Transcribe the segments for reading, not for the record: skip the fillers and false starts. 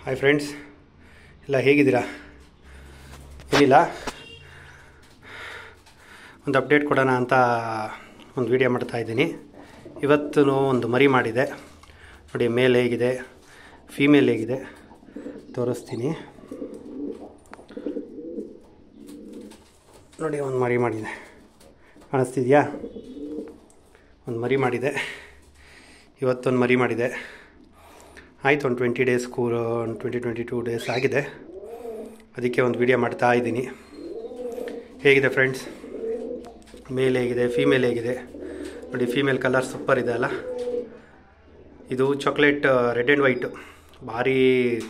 Hi friends, ಎಲ್ಲ ಹೇಗಿದ್ದೀರಾ? ಏನಿಲ್ಲ, ಒಂದು ಅಪ್ಡೇಟ್ ಕೊಡೋಣ ಅಂತ ಒಂದು ವಿಡಿಯೋ ಮಾಡ್ತಾಯಿದ್ದೀನಿ. ಇವತ್ತು ಒಂದು ಮರಿ ಮಾಡಿದೆ ನೋಡಿ. ಮೇಲ್ ಹೇಗಿದೆ, ಫೀಮೇಲ್ ಹೇಗಿದೆ ತೋರಿಸ್ತೀನಿ ನೋಡಿ. ಒಂದು ಮರಿ ಮಾಡಿದೆ, ಕಾಣಿಸ್ತಿದೆಯಾ? ಒಂದು ಮರಿ ಮಾಡಿದೆ, ಇವತ್ತೊಂದು ಮರಿ ಮಾಡಿದೆ. ಆಯಿತು, ಒಂದು 20 ಡೇಸ್ ಒಂದು 22 ಡೇಸ್ ಆಗಿದೆ. ಅದಕ್ಕೆ ಒಂದು ವಿಡಿಯೋ ಮಾಡ್ತಾ ಇದ್ದೀನಿ. ಹೇಗಿದೆ ಫ್ರೆಂಡ್ಸ್? ಮೇಲ್ ಹೇಗಿದೆ, ಫೀಮೇಲ್ ಹೇಗಿದೆ ನೋಡಿ. ಫೀಮೇಲ್ ಕಲರ್ ಸೂಪರ್ ಇದೆ ಅಲ್ಲ. ಇದು ಚಾಕ್ಲೇಟ್ ರೆಡ್ ಆ್ಯಂಡ್ ವೈಟು, ಭಾರಿ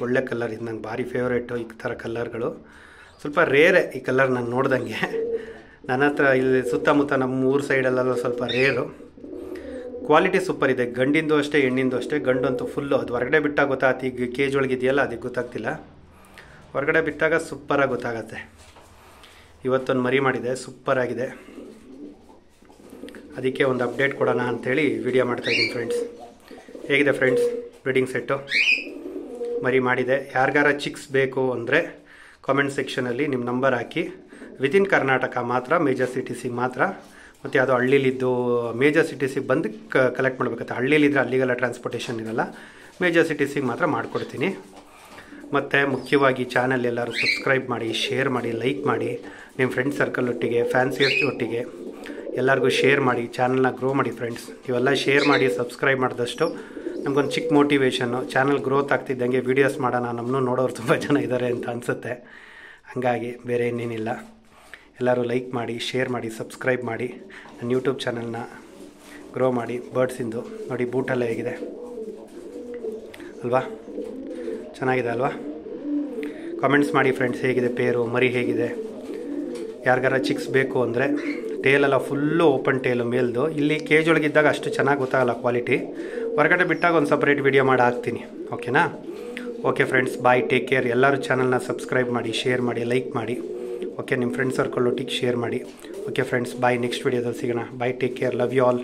ಒಳ್ಳೆ ಕಲರ್. ಇದು ನಂಗೆ ಭಾರಿ ಫೇವ್ರೇಟು. ಈ ಥರ ಕಲರ್ಗಳು ಸ್ವಲ್ಪ ರೇರೆ. ಈ ಕಲರ್ ನಾನು ನೋಡ್ದಂಗೆ ನನ್ನ ಹತ್ರ ಇಲ್ಲಿ ಸುತ್ತಮುತ್ತ ನಮ್ಮ ಊರು ಸೈಡಲ್ಲೆಲ್ಲ ಸ್ವಲ್ಪ ರೇರು. ಕ್ವಾಲಿಟಿ ಸೂಪರ್ ಇದೆ. ಗಂಡಿಂದು ಅಷ್ಟೇ, ಹೆಣ್ಣಿಂದು ಅಷ್ಟೇ. ಗಂಡಂತೂ ಫುಲ್ಲು ಅದು ಹೊರಗಡೆ ಬಿಟ್ಟಾಗ ಗೊತ್ತಾಗುತ್ತೆ. ಈಗ ಕೇಜ್ ಒಳಗಿದೆಯಲ್ಲ, ಅದಕ್ಕೆ ಗೊತ್ತಾಗ್ತಿಲ್ಲ. ಹೊರಗಡೆ ಬಿಟ್ಟಾಗ ಸೂಪರಾಗಿ ಗೊತ್ತಾಗತ್ತೆ. ಇವತ್ತೊಂದು ಮರಿ ಮಾಡಿದೆ, ಸೂಪರಾಗಿದೆ. ಅದಕ್ಕೆ ಒಂದು ಅಪ್ಡೇಟ್ ಕೊಡೋಣ ಅಂಥೇಳಿ ವಿಡಿಯೋ ಮಾಡ್ತಾಯಿದ್ದೀನಿ ಫ್ರೆಂಡ್ಸ್. ಹೇಗಿದೆ ಫ್ರೆಂಡ್ಸ್ ಬ್ರೀಡಿಂಗ್ ಸೆಟ್ಟು? ಮರಿ ಮಾಡಿದೆ. ಯಾರಿಗಾರ ಚಿಕ್ಸ್ ಬೇಕು ಅಂದರೆ ಕಾಮೆಂಟ್ ಸೆಕ್ಷನಲ್ಲಿ ನಿಮ್ಮ ನಂಬರ್ ಹಾಕಿ. ವಿತಿನ್ ಕರ್ನಾಟಕ ಮಾತ್ರ, ಮೇಜರ್ ಸಿಟೀಸಿಗೆ ಮಾತ್ರ. ಮತ್ತು ಅದು ಹಳ್ಳಿಲಿದ್ದು ಮೇಜರ್ ಸಿಟೀಸಿಗೆ ಬಂದು ಕಲೆಕ್ಟ್ ಮಾಡಬೇಕಾಗುತ್ತೆ. ಹಳ್ಳಿಲಿದ್ದರೆ ಅಲ್ಲಿಗೆಲ್ಲ ಟ್ರಾನ್ಸ್ಪೋರ್ಟೇಷನ್ ಇರೋಲ್ಲ. ಮೇಜರ್ ಸಿಟೀಸಿಗೆ ಮಾತ್ರ ಮಾಡಿಕೊಡ್ತೀನಿ. ಮತ್ತು ಮುಖ್ಯವಾಗಿ ಚಾನಲ್ ಎಲ್ಲರೂ ಸಬ್ಸ್ಕ್ರೈಬ್ ಮಾಡಿ, ಶೇರ್ ಮಾಡಿ, ಲೈಕ್ ಮಾಡಿ. ನಿಮ್ಮ ಫ್ರೆಂಡ್ ಸರ್ಕಲ್ ಒಟ್ಟಿಗೆ, ಫ್ಯಾನ್ಸಿಯರ್ಸ್ ಒಟ್ಟಿಗೆ ಎಲ್ಲರಿಗೂ ಶೇರ್ ಮಾಡಿ. ಚಾನಲ್ನ ಗ್ರೋ ಮಾಡಿ ಫ್ರೆಂಡ್ಸ್. ಇವೆಲ್ಲ ಶೇರ್ ಮಾಡಿ, ಸಬ್ಸ್ಕ್ರೈಬ್ ಮಾಡಿದಷ್ಟು ನಮಗೊಂದು ಚಿಕ್ಕ ಮೋಟಿವೇಶನ್ನು. ಚಾನಲ್ ಗ್ರೋತ್ ಆಗ್ತಿದ್ದಂಗೆ ವೀಡಿಯೋಸ್ ಮಾಡೋಣ, ನಮ್ಮನ್ನು ನೋಡೋರು ತುಂಬ ಜನ ಇದ್ದಾರೆ ಅಂತ ಅನಿಸುತ್ತೆ. ಹಾಗಾಗಿ ಬೇರೆ ಇನ್ನೇನಿಲ್ಲ. ಎಲ್ಲರೂ ಲೈಕ್ ಮಾಡಿ, ಶೇರ್ ಮಾಡಿ, ಸಬ್ಸ್ಕ್ರೈಬ್ ಮಾಡಿ. ನನ್ನ ಯೂಟ್ಯೂಬ್ ಚಾನಲ್ನ ಗ್ರೋ ಮಾಡಿ. ಬರ್ಡ್ಸಿಂದು ನೋಡಿ, ಬೂಟೆಲ್ಲ ಹೇಗಿದೆ ಅಲ್ವಾ? ಚೆನ್ನಾಗಿದೆ ಅಲ್ವಾ? ಕಾಮೆಂಟ್ಸ್ ಮಾಡಿ ಫ್ರೆಂಡ್ಸ್. ಹೇಗಿದೆ ಪೇರು, ಮರಿ ಹೇಗಿದೆ? ಯಾರಿಗಾರ ಚಿಕ್ಸ್ ಬೇಕು ಅಂದರೆ ಟೇಲೆಲ್ಲ ಫುಲ್ಲು ಓಪನ್ ಟೇಲು ಮೇಲ್ದು. ಇಲ್ಲಿ ಕೇಜ್ ಒಳಗಿದ್ದಾಗ ಅಷ್ಟು ಚೆನ್ನಾಗಿ ಗೊತ್ತಾಗಲ್ಲ ಕ್ವಾಲಿಟಿ. ಹೊರಗಡೆ ಬಿಟ್ಟಾಗ ಒಂದು ಸಪ್ರೇಟ್ ವಿಡಿಯೋ ಮಾಡಿ ಹಾಕ್ತೀನಿ. ಓಕೆನಾ? ಓಕೆ ಫ್ರೆಂಡ್ಸ್, ಬಾಯ್, ಟೇಕ್ ಕೇರ್. ಎಲ್ಲರೂ ಚಾನಲ್ನ ಸಬ್ಸ್ಕ್ರೈಬ್ ಮಾಡಿ, ಶೇರ್ ಮಾಡಿ, ಲೈಕ್ ಮಾಡಿ. ಓಕೆ, ನಿಮ್ಮ ಫ್ರೆಂಡ್ ಸರ್ಕಲ್ ಒಟ್ಟಿಗೆ ಶೇರ್ ಮಾಡಿ. Okay friends, bye. ನೆಕ್ಸ್ಟ್ ವಿಡಿಯೋದಲ್ಲಿ ಸಿಗೋಣ. Bye, take care, love you all.